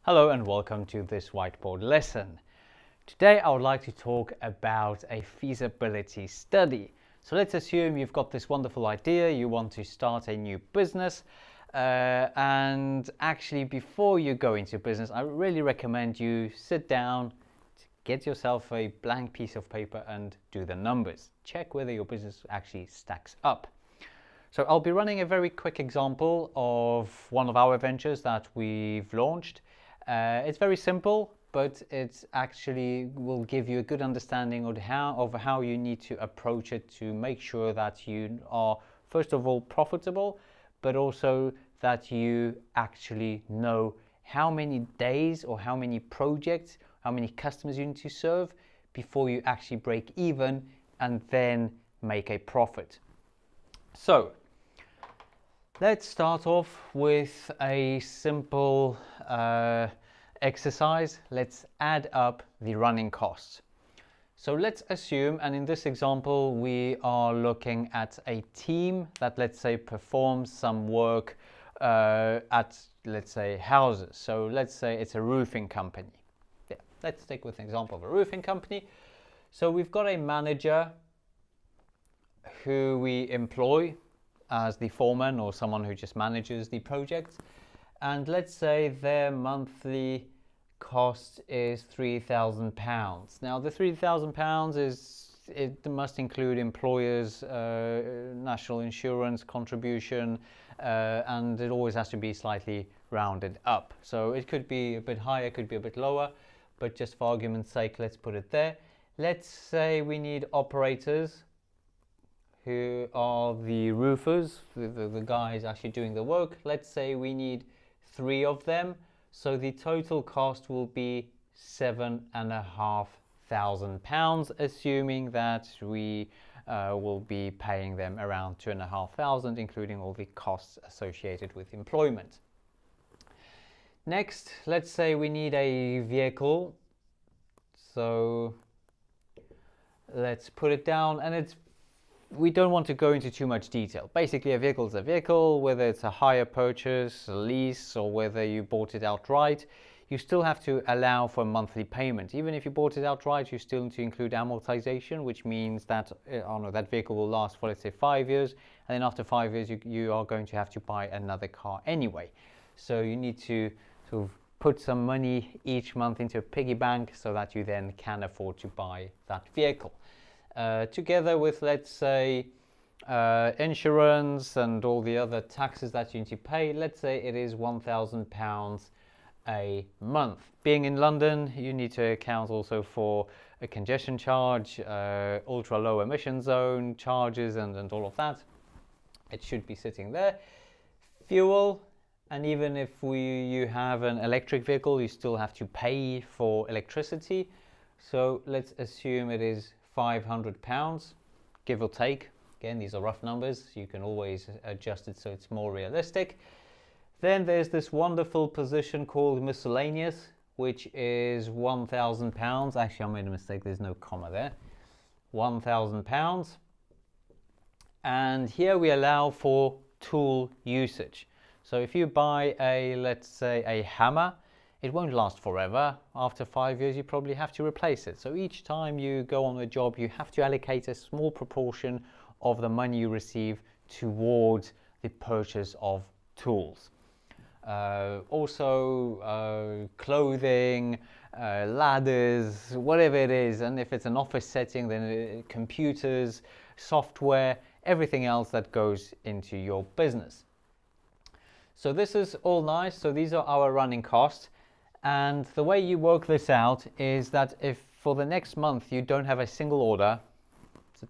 Hello and welcome to this whiteboard lesson. Today I would like to talk about a feasibility study. So let's assume you've got this wonderful idea, you want to start a new business, and actually before you go into business, I really recommend you sit down, get yourself a blank piece of paper and do the numbers. Check whether your business actually stacks up. So I'll be running a very quick example of one of our ventures that we've launched. It's very simple, but it actually will give you a good understanding of how you need to approach it to make sure that you are, first of all, profitable, but also that you actually know how many days or how many projects, how many customers you need to serve before you actually break even and then make a profit. So let's start off with a simple exercise. Let's add up the running costs. So let's assume, and in this example, we are looking at a team that, let's say, performs some work at, let's say, houses. So let's say it's a roofing company. Yeah, let's take with an example of a roofing company. So we've got a manager who we employ as the foreman or someone who just manages the project. And let's say their monthly cost is £3,000. Now the £3,000 it must include employers' national insurance contribution, and it always has to be slightly rounded up. So it could be a bit higher, it could be a bit lower, but just for argument's sake, let's put it there. Let's say we need operators who are the roofers, the guys actually doing the work. Let's say we need 3 of them, so the total cost will be £7,500, assuming that we will be paying them around £2,500, including all the costs associated with employment. Next, let's say we need a vehicle, so let's put it down, and we don't want to go into too much detail. Basically, a vehicle is a vehicle, whether it's a hire purchase, a lease, or whether you bought it outright, you still have to allow for monthly payment. Even if you bought it outright, you still need to include amortization, which means that that vehicle will last for, let's say, 5 years, and then after 5 years, you are going to have to buy another car anyway. So you need to sort of put some money each month into a piggy bank so that you then can afford to buy that vehicle. Together with, let's say, insurance and all the other taxes that you need to pay, let's say it is £1,000 a month. Being in London, you need to account also for a congestion charge, ultra low emission zone charges, and all of that. It should be sitting there. Fuel, and even if you have an electric vehicle, you still have to pay for electricity. So let's assume it is £500, give or take. Again, these are rough numbers. You can always adjust it so it's more realistic. Then there's this wonderful position called miscellaneous, which is £1,000. Actually, I made a mistake. There's no comma there. £1,000. And here we allow for tool usage. So if you buy let's say a hammer, it won't last forever. After 5 years, you probably have to replace it. So each time you go on a job, you have to allocate a small proportion of the money you receive towards the purchase of tools. Also, clothing, ladders, whatever it is. And if it's an office setting, then computers, software, everything else that goes into your business. So this is all nice. So these are our running costs. And the way you work this out is that if for the next month you don't have a single order,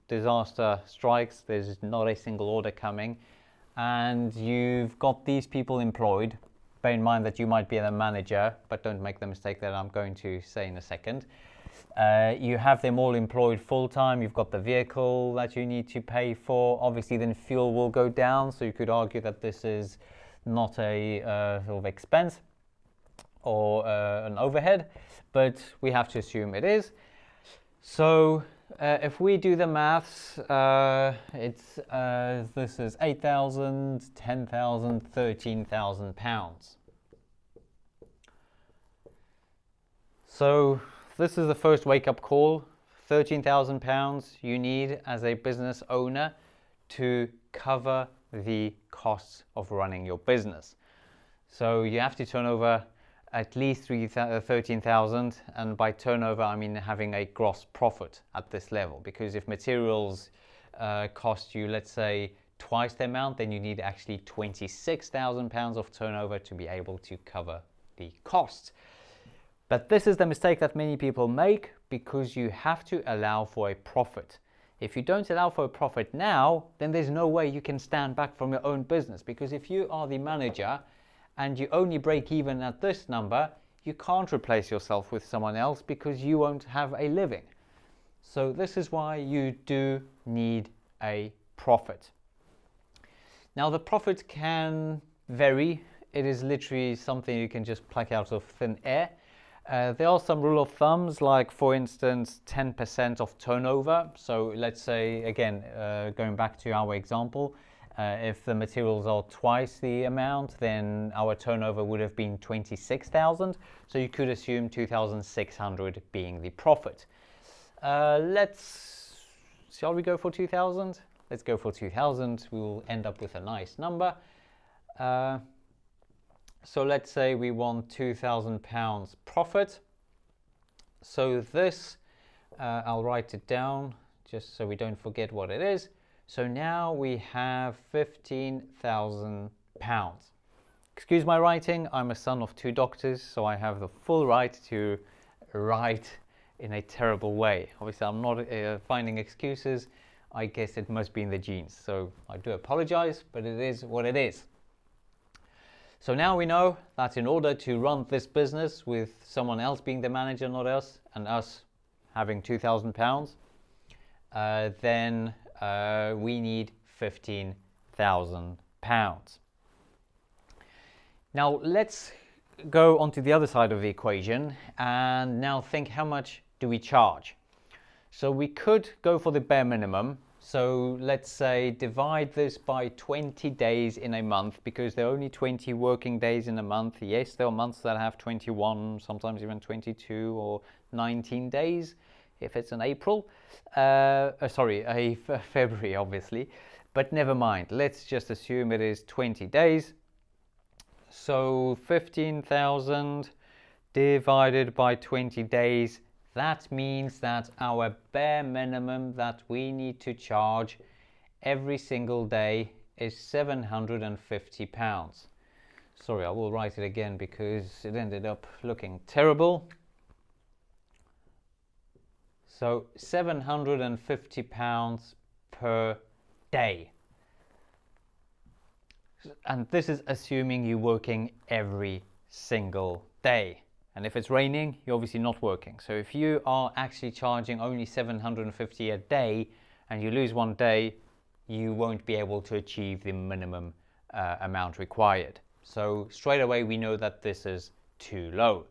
disaster strikes, there's not a single order coming, and you've got these people employed, bear in mind that you might be the manager, but don't make the mistake that I'm going to say in a second. You have them all employed full-time, you've got the vehicle that you need to pay for, obviously then fuel will go down, so you could argue that this is not a sort of expense or an overhead, but we have to assume it is. So if we do the maths, this is £8,000, £10,000, £13,000. So this is the first wake-up call. £13,000 you need as a business owner to cover the costs of running your business. So you have to turn over at least 13,000, and by turnover I mean having a gross profit at this level, because if materials cost you, let's say, twice the amount, then you need actually £26,000 of turnover to be able to cover the costs. But this is the mistake that many people make, because you have to allow for a profit. If you don't allow for a profit now, then there's no way you can stand back from your own business, because if you are the manager and you only break even at this number, you can't replace yourself with someone else because you won't have a living. So this is why you do need a profit. Now the profit can vary. It is literally something you can just pluck out of thin air. There are some rule of thumbs, like for instance 10% of turnover. So let's say, again, going back to our example, if the materials are twice the amount, then our turnover would have been 26,000. So you could assume 2,600 being the profit. Shall we go for 2,000? Let's go for 2,000. We will end up with a nice number. So let's say we want £2,000 profit. So this, I'll write it down just so we don't forget what it is. So now we have £15,000. Excuse my writing, I'm a son of 2 doctors, so I have the full right to write in a terrible way. Obviously I'm not finding excuses. I guess it must be in the genes. So I do apologize, but it is what it is. So now we know that in order to run this business with someone else being the manager, not us, and us having £2,000, then we need £15,000. Now let's go on to the other side of the equation and now think, how much do we charge? So we could go for the bare minimum. So let's say divide this by 20 days in a month, because there are only 20 working days in a month. Yes, there are months that have 21, sometimes even 22 or 19 days if it's in April. February, obviously. But never mind. Let's just assume it is 20 days. So 15,000 divided by 20 days. That means that our bare minimum that we need to charge every single day is £750. Sorry, I will write it again because it ended up looking terrible. So £750 per day. And this is assuming you're working every single day. And if it's raining, you're obviously not working. So if you are actually charging only £750 a day and you lose one day, you won't be able to achieve the minimum amount required. So straight away we know that this is too low.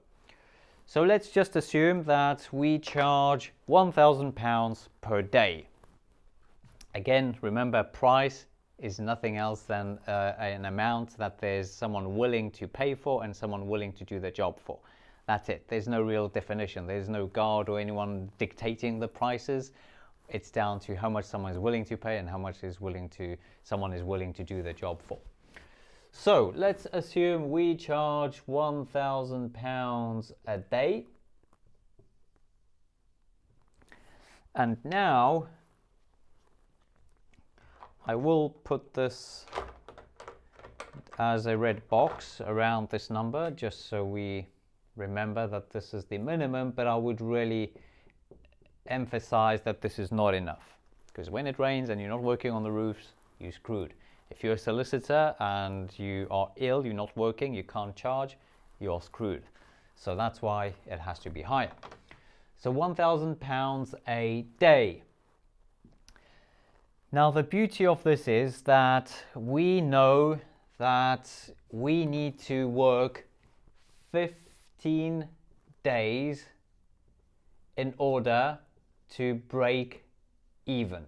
So let's just assume that we charge £1,000 per day. Again, remember, price is nothing else than an amount that there's someone willing to pay for and someone willing to do the job for. That's it. There's no real definition. There's no guard or anyone dictating the prices. It's down to how much someone is willing to pay and how much someone is willing to do the job for. So let's assume we charge £1,000 a day. And now I will put this as a red box around this number, just so we remember that this is the minimum, but I would really emphasize that this is not enough, because when it rains and you're not working on the roofs, you're screwed. If you're a solicitor and you are ill, you're not working, you can't charge, you're screwed. So that's why it has to be higher. So £1,000 a day. Now the beauty of this is that we know that we need to work 15 days in order to break even.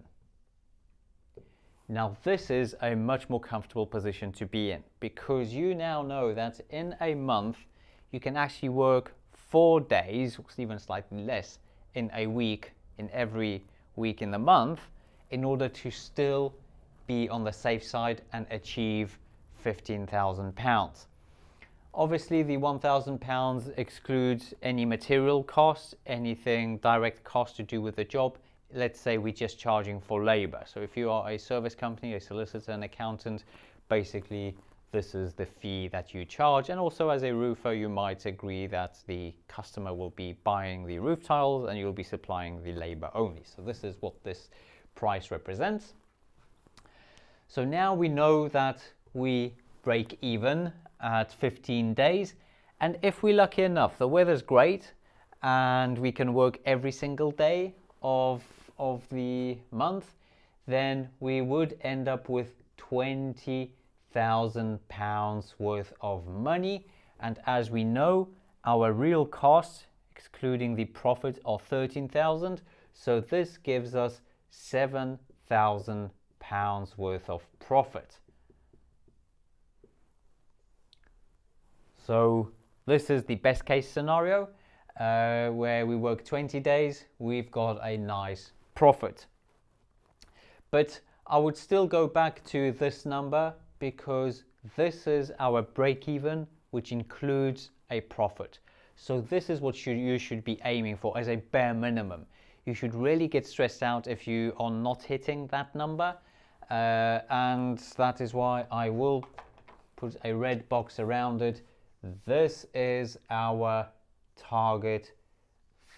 Now this is a much more comfortable position to be in, because you now know that in a month you can actually work 4 days, or even slightly less, in a week, in every week in the month, in order to still be on the safe side and achieve £15,000. Obviously, the £1,000 excludes any material costs, anything direct cost to do with the job. Let's say we're just charging for labor. So if you are a service company, a solicitor, an accountant, basically this is the fee that you charge. And also as a roofer, you might agree that the customer will be buying the roof tiles and you'll be supplying the labor only. So this is what this price represents. So now we know that we break even at 15 days. And if we're lucky enough, the weather's great and we can work every single day of the month, then we would end up with £20,000 worth of money. And as we know, our real costs, excluding the profit, are 13,000. So this gives us £7,000 worth of profit. So this is the best case scenario where we work 20 days, we've got a nice profit. But I would still go back to this number because this is our break even, which includes a profit. So this is what you should be aiming for as a bare minimum. You should really get stressed out if you are not hitting that number. And that is why I will put a red box around it. This is our target.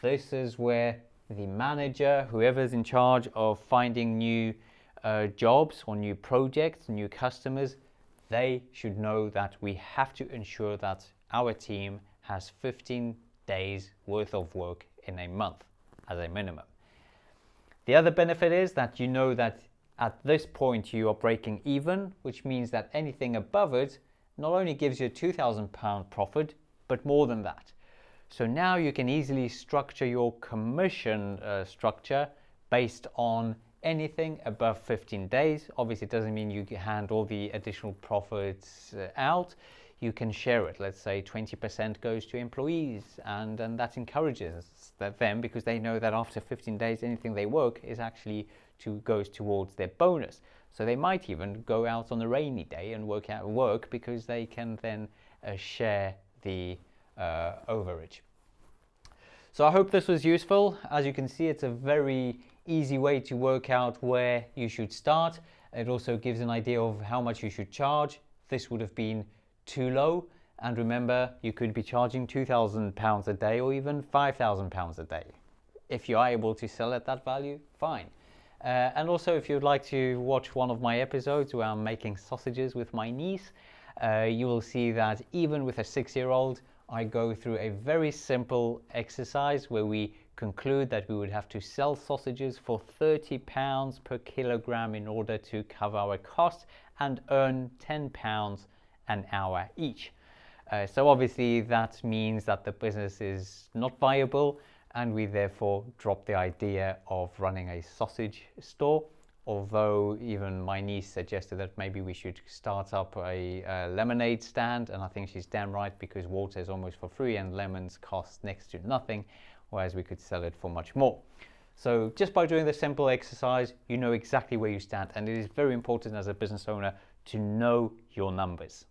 This is where the manager, whoever's in charge of finding new jobs or new projects, new customers, they should know that we have to ensure that our team has 15 days worth of work in a month as a minimum. The other benefit is that you know that at this point you are breaking even, which means that anything above it not only gives you a £2,000 profit, but more than that. So now you can easily structure your commission structure based on anything above 15 days. Obviously, it doesn't mean you hand all the additional profits out. You can share it. Let's say 20% goes to employees, and that encourages them because they know that after 15 days, anything they work is actually goes towards their bonus. So they might even go out on a rainy day and work because they can then share the overage. So I hope this was useful. As you can see, it's a very easy way to work out where you should start. It also gives an idea of how much you should charge. This would have been too low. And remember, you could be charging £2,000 a day or even £5,000 a day. If you are able to sell at that value, fine. And also, if you'd like to watch one of my episodes where I'm making sausages with my niece, you will see that even with a 6-year-old, I go through a very simple exercise where we conclude that we would have to sell sausages for £30 per kilogram in order to cover our costs and earn £10 an hour each. So obviously that means that the business is not viable, and we therefore drop the idea of running a sausage store, although even my niece suggested that maybe we should start up a lemonade stand, and I think she's damn right, because water is almost for free and lemons cost next to nothing, whereas we could sell it for much more. So just by doing this simple exercise, you know exactly where you stand, and it is very important as a business owner to know your numbers.